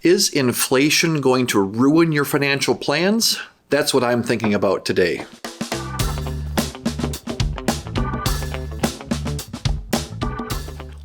Is inflation going to ruin your financial plans? That's what I'm thinking about today.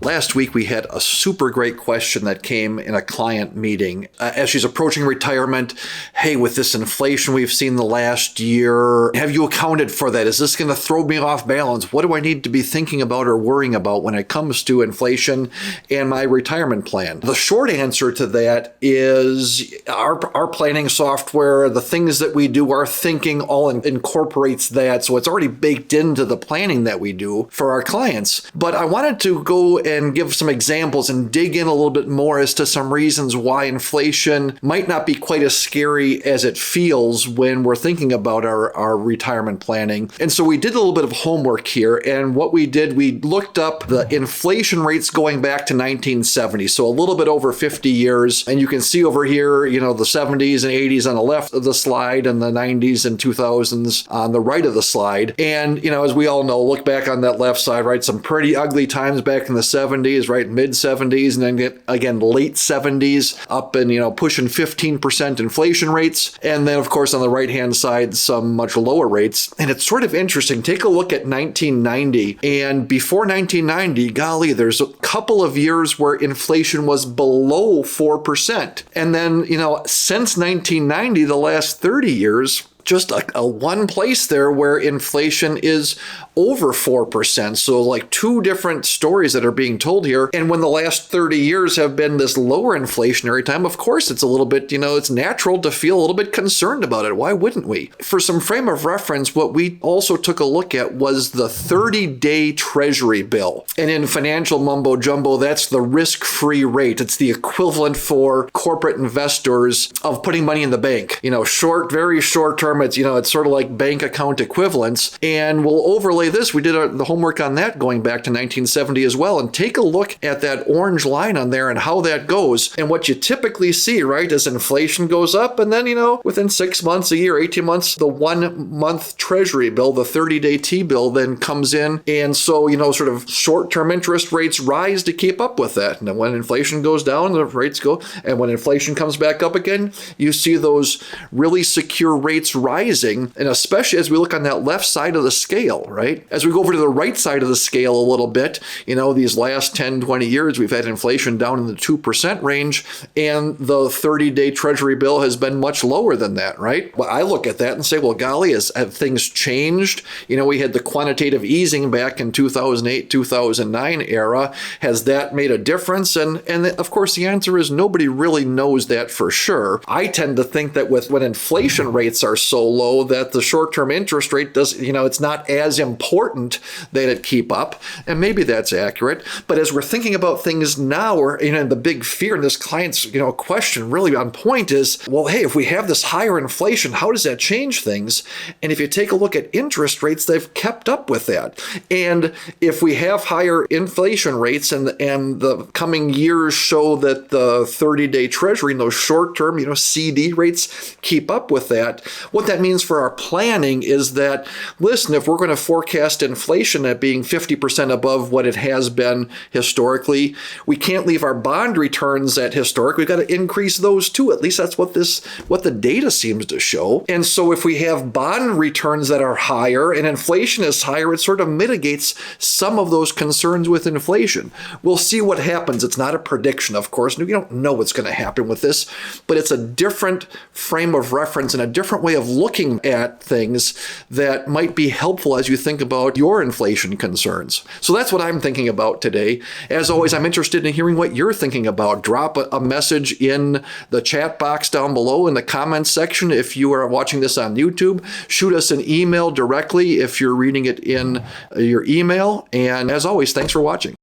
Last week, we had a super great question that came in a client meeting. As she's approaching retirement, hey, with this inflation we've seen the last year, have you accounted for that? Is this going to throw me off balance? What do I need to be thinking about or worrying about when it comes to inflation and my retirement plan? The short answer to that is our planning software, the things that we do, our thinking all incorporates that. So it's already baked into the planning that we do for our clients. But I wanted to go and give some examples and dig in a little bit more as to some reasons why inflation might not be quite as scary as it feels when we're thinking about our retirement planning. And so we did a little bit of homework here. And what we did, we looked up the inflation rates going back to 1970. So a little bit over 50 years. And you can see over here, the 70s and 80s on the left of the slide and the 90s and 2000s on the right of the slide. And, as we all know, look back on that left side, right? Some pretty ugly times back in the 70s, right? Mid 70s, and then again, late 70s, up and, pushing 15% inflation rates. And then, of course, on the right-hand side, some much lower rates. And it's sort of interesting. Take a look at 1990. And before 1990, golly, there's a couple of years where inflation was below 4%. And then, since 1990, the last 30 years, just a one place there where inflation is over 4%. So like two different stories that are being told here. And when the last 30 years have been this lower inflationary time, of course, it's a little bit, it's natural to feel a little bit concerned about it. Why wouldn't we? For some frame of reference, what we also took a look at was the 30-day Treasury bill. And in financial mumbo jumbo, that's the risk-free rate. It's the equivalent for corporate investors of putting money in the bank. Short, very short term. It's sort of like bank account equivalents. And we'll overlay this. We did the homework on that going back to 1970 as well. And take a look at that orange line on there and how that goes. And what you typically see, right, as inflation goes up. And then, within 6 months, a year, 18 months, the 1 month Treasury bill, the 30-day T-bill then comes in. And so, sort of short-term interest rates rise to keep up with that. And then when inflation goes down, the rates go. And when inflation comes back up again, you see those really secure rates rising, and especially as we look on that left side of the scale, right? As we go over to the right side of the scale a little bit, these last 10, 20 years, we've had inflation down in the 2% range, and the 30-day Treasury bill has been much lower than that, right? Well, I look at that and say, well, golly, have things changed? We had the quantitative easing back in 2008, 2009 era. Has that made a difference? And of course, the answer is nobody really knows that for sure. I tend to think that when inflation rates are so low that the short-term interest rate does, it's not as important that it keep up. And maybe that's accurate. But as we're thinking about things now, or, the big fear in this client's, question really on point is, well, hey, if we have this higher inflation, how does that change things? And if you take a look at interest rates, they've kept up with that. And if we have higher inflation rates and the coming years show that the 30-day Treasury and those short-term, CD rates keep up with that, what that means for our planning is that, listen, if we're going to forecast inflation at being 50% above what it has been historically, we can't leave our bond returns at historic. We've got to increase those too. At least that's what the data seems to show. And so if we have bond returns that are higher and inflation is higher, it sort of mitigates some of those concerns with inflation. We'll see what happens. It's not a prediction, of course. We don't know what's going to happen with this, but it's a different frame of reference and a different way of looking at things that might be helpful as you think about your inflation concerns. So that's what I'm thinking about today. As always, I'm interested in hearing what you're thinking about. Drop a message in the chat box down below in the comments section if you are watching this on YouTube. Shoot us an email directly if you're reading it in your email. And as always, thanks for watching.